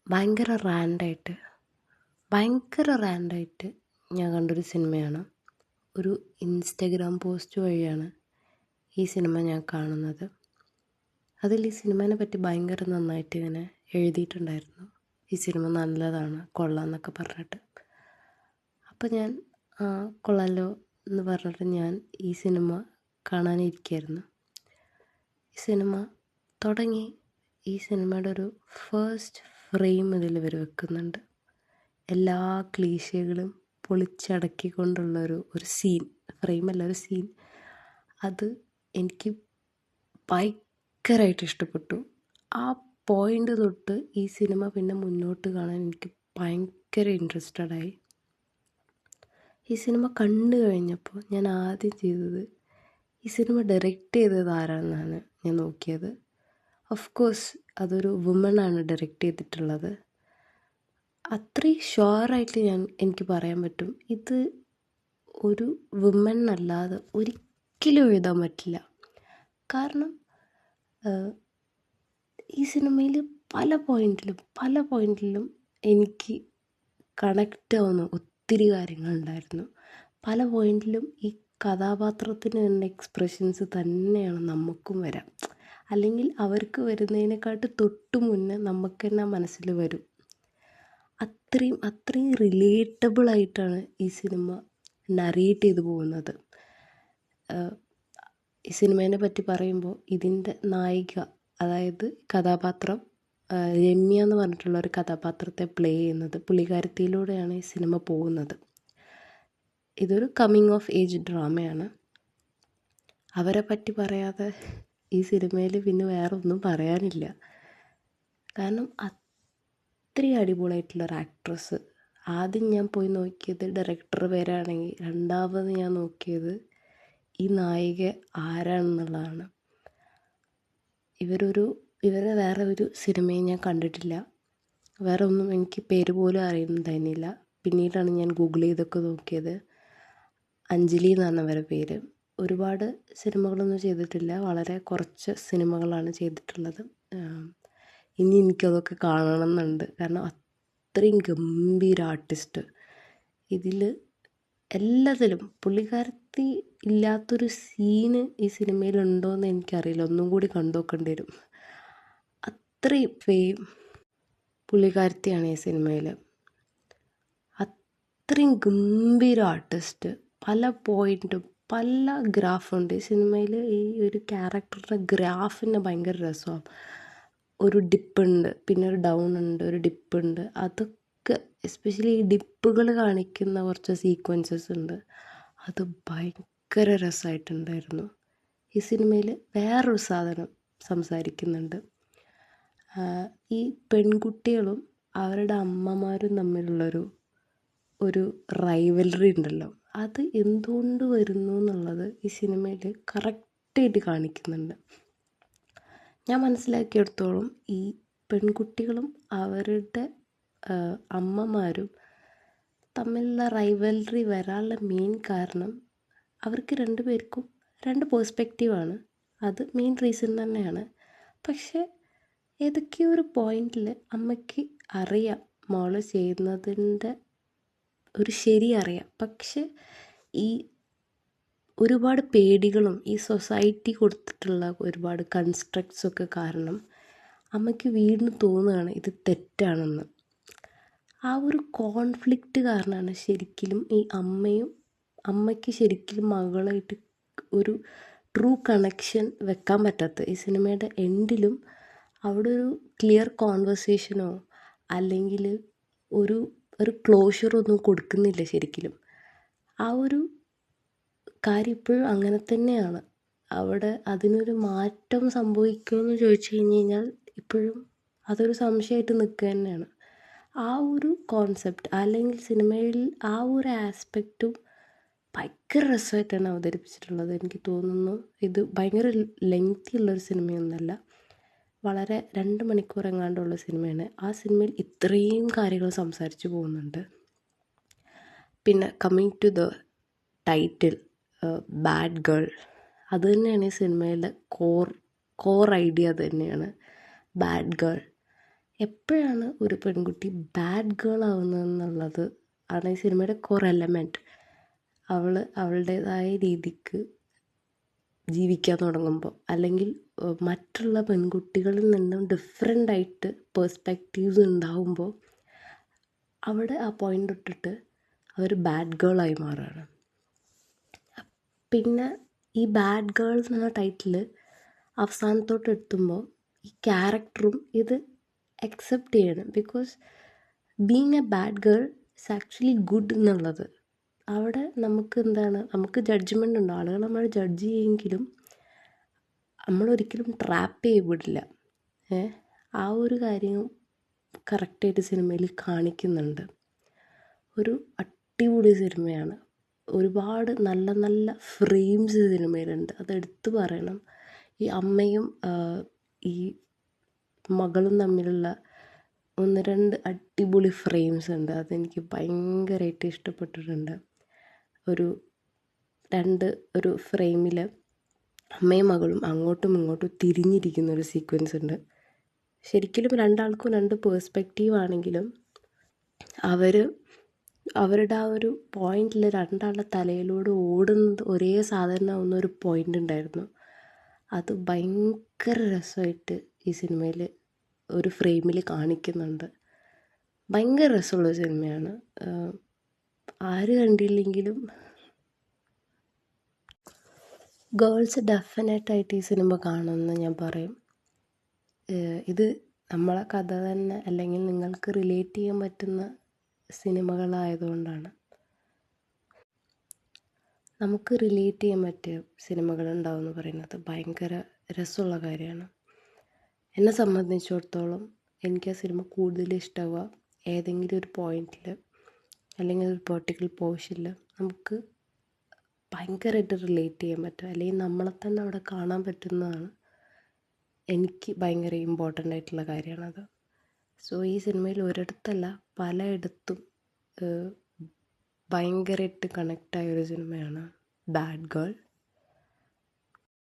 ഭയങ്കര റാൻഡായിട്ട് ഞാൻ കണ്ടൊരു സിനിമയാണ്. ഒരു ഇൻസ്റ്റഗ്രാം പോസ്റ്റ് വഴിയാണ് ഈ സിനിമ ഞാൻ കാണുന്നത്. അതിൽ ഈ സിനിമേനെ പറ്റി ഭയങ്കര നന്നായിട്ട് ഇങ്ങനെ എഴുതിയിട്ടുണ്ടായിരുന്നു. ഈ സിനിമ നല്ലതാണ്, കൊള്ളാം എന്നൊക്കെ പറഞ്ഞിട്ട്. അപ്പോൾ ഞാൻ കൊള്ളാമല്ലോ എന്ന് പറഞ്ഞിട്ട് ഞാൻ ഈ സിനിമ കാണാനിരിക്കുകയായിരുന്നു. ഈ സിനിമ തുടങ്ങി ഈ സിനിമയുടെ ഒരു ഫസ്റ്റ് ഫ്രെയിം ഇതിൽ ഇവർ വെക്കുന്നുണ്ട്. എല്ലാ ക്ലീശകളും പൊളിച്ചടക്കിക്കൊണ്ടുള്ളൊരു സീൻ, ഫ്രെയിമല്ല ഒരു സീൻ. അത് എനിക്ക് ഭയങ്കരമായിട്ട് ഇഷ്ടപ്പെട്ടു. ആ പോയിൻ്റ് തൊട്ട് ഈ സിനിമ പിന്നെ മുന്നോട്ട് കാണാൻ എനിക്ക് ഭയങ്കര ഇൻട്രസ്റ്റഡായി. ഈ സിനിമ കണ്ടു കഴിഞ്ഞപ്പോൾ ഞാൻ ആദ്യം ചെയ്തത് ഈ സിനിമ ഡയറക്റ്റ് ചെയ്തത് ആരാണെന്നാണ് ഞാൻ നോക്കിയത്. ഓഫ് കോഴ്സ് അതൊരു വുമണാണ് ഡയറക്റ്റ് ചെയ്തിട്ടുള്ളത്. അത്രയും ഷുവറായിട്ട് എനിക്ക് പറയാൻ പറ്റും, ഇത് ഒരു വുമൺ അല്ലാതെ ഒരിക്കലും എഴുതാൻ പറ്റില്ല. കാരണം ഈ സിനിമയിൽ പല പോയിന്റിലും എനിക്ക് കണക്റ്റ് ആവുന്ന ഒത്തിരി കാര്യങ്ങളുണ്ടായിരുന്നു. പല പോയിന്റിലും ഈ കഥാപാത്രത്തിന് തന്നെ എക്സ്പ്രഷൻസ് തന്നെയാണ് നമുക്കും വരാം, അല്ലെങ്കിൽ അവർക്ക് വരുന്നതിനെക്കാട്ട് തൊട്ട് മുന്നേ നമുക്ക് തന്നെ മനസ്സിൽ വരും. അത്രയും റിലേറ്റബിളായിട്ടാണ് ഈ സിനിമ നറേറ്റ് ചെയ്തു പോകുന്നത്. ഈ സിനിമേനെ പറ്റി പറയുമ്പോൾ ഇതിൻ്റെ നായിക, അതായത് കഥാപാത്രം രമ്യ എന്ന് പറഞ്ഞിട്ടുള്ള ഒരു കഥാപാത്രത്തെ പ്ലേ ചെയ്യുന്നത് പുള്ളിക്കാരത്തിയിലൂടെയാണ് ഈ സിനിമ പോകുന്നത്. ഇതൊരു കമ്മിങ് ഓഫ് ഏജ് ഡ്രാമയാണ്. അവരെ പറ്റി പറയാതെ ഈ സിനിമയിൽ പിന്നെ വേറെ ഒന്നും പറയാനില്ല. കാരണം അത്രയും അടിപൊളിയായിട്ടുള്ളൊരു ആക്ട്രസ്. ആദ്യം ഞാൻ പോയി നോക്കിയത് ഡയറക്ടർ പേരാണെങ്കിൽ, രണ്ടാമത് ഞാൻ നോക്കിയത് ഈ നായിക ആരാണെന്നുള്ളതാണ്. ഇവരെ വേറെ ഒരു സിനിമയും ഞാൻ കണ്ടിട്ടില്ല. വേറെ ഒന്നും എനിക്ക് പേര് പോലും അറിയുന്നുണ്ടായിരുന്നില്ല. പിന്നീടാണ് ഞാൻ ഗൂഗിൾ ചെയ്തൊക്കെ നോക്കിയത്. അഞ്ജലി എന്നാണ് അവരുടെ പേര്. ഒരുപാട് സിനിമകളൊന്നും ചെയ്തിട്ടില്ല, വളരെ കുറച്ച് സിനിമകളാണ് ചെയ്തിട്ടുള്ളത്. ഇനി എനിക്കതൊക്കെ കാണണം എന്നുണ്ട്. കാരണം അത്രയും ഗംഭീര ആർട്ടിസ്റ്റ്. ഇതിൽ എല്ലാത്തിലും പുള്ളിക്കാരത്തി ഇല്ലാത്തൊരു സീന് ഈ സിനിമയിലുണ്ടോയെന്ന് എനിക്കറിയില്ല. ഒന്നും കൂടി കണ്ടു നോക്കേണ്ടി വരും. അത്രയും ഫെയിം പുള്ളിക്കാരത്തിയാണ് ഈ സിനിമയിൽ. അത്രയും ഗംഭീര ആർട്ടിസ്റ്റ്. പല പോയിൻറ്റും പല ഗ്രാഫുണ്ട് ഈ സിനിമയിൽ. ഈ ഒരു ക്യാരക്ടറുടെ ഗ്രാഫിന് ഭയങ്കര രസമാണ്. ഒരു ഡിപ്പുണ്ട്, പിന്നെ ഒരു ഡൗൺ ഉണ്ട്, ഒരു ഡിപ്പുണ്ട്. അതൊക്കെ എസ്പെഷ്യലി ഈ ഡിപ്പുകൾ കാണിക്കുന്ന കുറച്ച് സീക്വൻസസ് ഉണ്ട്. അത് ഭയങ്കര രസമായിട്ടുണ്ടായിരുന്നു. ഈ സിനിമയിൽ വേറൊരു സാധനം സംസാരിക്കുന്നുണ്ട്. ഈ പെൺകുട്ടികളും അവരുടെ അമ്മമാരും തമ്മിലുള്ളൊരു റൈവലറി ഉണ്ടല്ലോ, അത് എന്തുകൊണ്ട് വരുന്നു എന്നുള്ളത് ഈ സിനിമയിൽ കറക്റ്റായിട്ട് കാണിക്കുന്നുണ്ട്. ഞാൻ മനസ്സിലാക്കിയെടുത്തോളം ഈ പെൺകുട്ടികളും അവരുടെ അമ്മമാരും തമ്മിലുള്ള റൈവലറി വരാനുള്ള മെയിൻ കാരണം അവർക്ക് രണ്ടുപേർക്കും രണ്ട് പേഴ്സ്പെക്റ്റീവാണ്. അത് മെയിൻ റീസൺ തന്നെയാണ്. പക്ഷേ ഏതൊക്കെയോ ഒരു പോയിന്റിൽ അമ്മയ്ക്ക് അറിയാം മോള് ചെയ്യുന്നതിൻ്റെ ഒരു ശരി അറിയാം. പക്ഷെ ഈ ഒരുപാട് പേടികളും ഈ സൊസൈറ്റി കൊടുത്തിട്ടുള്ള ഒരുപാട് കൺസ്ട്രക്ട്സൊക്കെ കാരണം അമ്മയ്ക്ക് വീണ്ടും തോന്നുകയാണ് ഇത് തെറ്റാണെന്ന്. ആ ഒരു കോൺഫ്ലിക്റ്റ് കാരണമാണ് ശരിക്കും ഈ അമ്മയ്ക്ക് ശരിക്കും മകളായിട്ട് ഒരു ട്രൂ കണക്ഷൻ വെക്കാൻ പറ്റാത്തത്. ഈ സിനിമയുടെ എൻഡിലും അവിടെ ഒരു ക്ലിയർ കോൺവെർസേഷനോ അല്ലെങ്കിൽ ഒരു ക്ലോഷറൊന്നും കൊടുക്കുന്നില്ല ശരിക്കും. ആ ഒരു കാര്യം ഇപ്പോഴും അങ്ങനെ തന്നെയാണ്. അവിടെ അതിനൊരു മാറ്റം സംഭവിക്കുമെന്ന് ചോദിച്ചു കഴിഞ്ഞാൽ ഇപ്പോഴും അതൊരു സംശയമായിട്ട് നിൽക്കുക തന്നെയാണ്. ആ ഒരു കോൺസെപ്റ്റ് അല്ലെങ്കിൽ സിനിമയിൽ ആ ഒരു ആസ്പെക്റ്റും ഭയങ്കര രസമായിട്ടാണ് അവതരിപ്പിച്ചിട്ടുള്ളത്. എനിക്ക് തോന്നുന്നു ഇത് ഭയങ്കര ലെങ്തി ഉള്ളൊരു സിനിമയൊന്നുമല്ല, വളരെ 2 മണിക്കൂർ എങ്ങാണ്ടുള്ള സിനിമയാണ്. ആ സിനിമയിൽ ഇത്രയും കാര്യങ്ങൾ സംസാരിച്ച് പോകുന്നുണ്ട്. പിന്നെ coming to the title Bad Girl, അത് തന്നെയാണ് ഈ സിനിമയിലെ കോർ ഐഡിയ. അത് തന്നെയാണ് ബാഡ് ഗേൾ. എപ്പോഴാണ് ഒരു പെൺകുട്ടി ബാഡ് ഗേൾ ആവുന്നതെന്നുള്ളത് ആണ് ഈ സിനിമയുടെ കോർ എലമെൻറ്റ്. അവളുടേതായ രീതിക്ക് ജീവിക്കാൻ തുടങ്ങുമ്പോൾ, അല്ലെങ്കിൽ മറ്റുള്ള പെൺകുട്ടികളിൽ നിന്നും ഡിഫറെൻ്റ് ആയിട്ട് പേഴ്സ്പെക്റ്റീവ്സ് ഉണ്ടാവുമ്പോൾ അവിടെ ആ പോയിൻ്റ് ഇട്ടിട്ട് അവർ ബാഡ് ഗേളായി മാറുകയാണ്. പിന്നെ ഈ ബാഡ് ഗേൾസ് എന്ന ടൈറ്റിൽ അവസാനത്തോട്ട് എത്തുമ്പോൾ ഈ ക്യാരക്ടറും ഇത് അക്സെപ്റ്റ് ചെയ്യണം. Because being A bad girl is actually good എന്നുള്ളത്. അവിടെ നമുക്ക് നമുക്ക് ജഡ്ജ്മെൻ്റ് ഉണ്ട്, ആളുകൾ നമ്മൾ ജഡ്ജ് ചെയ്യുമെങ്കിലും നമ്മളൊരിക്കലും ട്രാപ്പ് ചെയ്യപ്പെടില്ല. ആ ഒരു കാര്യം കറക്റ്റായിട്ട് സിനിമയിൽ കാണിക്കുന്നുണ്ട്. ഒരു അടിപൊളി സിനിമയാണ്. ഒരുപാട് നല്ല നല്ല ഫ്രെയിംസ് സിനിമയിലുണ്ട്, അതെടുത്ത് പറയണം. ഈ അമ്മയും ഈ മകളും തമ്മിലുള്ള 1-2 അടിപൊളി ഫ്രെയിംസ് ഉണ്ട്, അതെനിക്ക് ഭയങ്കരമായിട്ട് ഇഷ്ടപ്പെട്ടിട്ടുണ്ട്. ഒരു ഫ്രെയിമിൽ അമ്മയും മകളും അങ്ങോട്ടും ഇങ്ങോട്ടും തിരിഞ്ഞിരിക്കുന്ന ഒരു സീക്വൻസ് ഉണ്ട്. ശരിക്കും രണ്ടാൾക്കും 2 പേഴ്സ്പെക്റ്റീവ് ആണെങ്കിലും അവരുടെ ആ ഒരു പോയിന്റിൽ രണ്ടാളുടെ തലയിലൂടെ ഓടുന്നത് ഒരേ സാധനമാവുന്ന ഒരു പോയിന്റ് ഉണ്ടായിരുന്നു. അത് ഭയങ്കര രസമായിട്ട് ഈ സിനിമയിൽ ഒരു ഫ്രെയിമിൽ കാണിക്കുന്നുണ്ട്. ഭയങ്കര രസമുള്ള സിനിമയാണ്. ആര് കണ്ടില്ലെങ്കിലും ഗേൾസ് ഡെഫിനറ്റായിട്ട് ഈ സിനിമ കാണുമെന്ന് ഞാൻ പറയും. ഇത് നമ്മളെ കഥ തന്നെ, അല്ലെങ്കിൽ നിങ്ങൾക്ക് റിലേറ്റ് ചെയ്യാൻ പറ്റുന്ന സിനിമകളായതുകൊണ്ടാണ്. നമുക്ക് റിലേറ്റ് ചെയ്യാൻ പറ്റിയ സിനിമകളുണ്ടാവും എന്ന് പറയുന്നത് ഭയങ്കര രസമുള്ള കാര്യമാണ്. എന്നെ സംബന്ധിച്ചിടത്തോളം എനിക്ക് ആ സിനിമ കൂടുതൽ ഇഷ്ടമാവുക ഏതെങ്കിലും ഒരു പോയിന്റിൽ അല്ലെങ്കിൽ ഒരു പെർട്ടിക്കുലർ പോർഷനിൽ നമുക്ക് ഭയങ്കരമായിട്ട് റിലേറ്റ് ചെയ്യാൻ പറ്റും, അല്ലെങ്കിൽ നമ്മളെ തന്നെ അവിടെ കാണാൻ പറ്റുന്നതാണ് എനിക്ക് ഭയങ്കര ഇമ്പോർട്ടൻ്റ് ആയിട്ടുള്ള കാര്യമാണത്. സോ ഈ സിനിമയിൽ ഒരിടത്തല്ല പലയിടത്തും ഭയങ്കരമായിട്ട് കണക്റ്റായൊരു സിനിമയാണ് ബാഡ് ഗേൾ.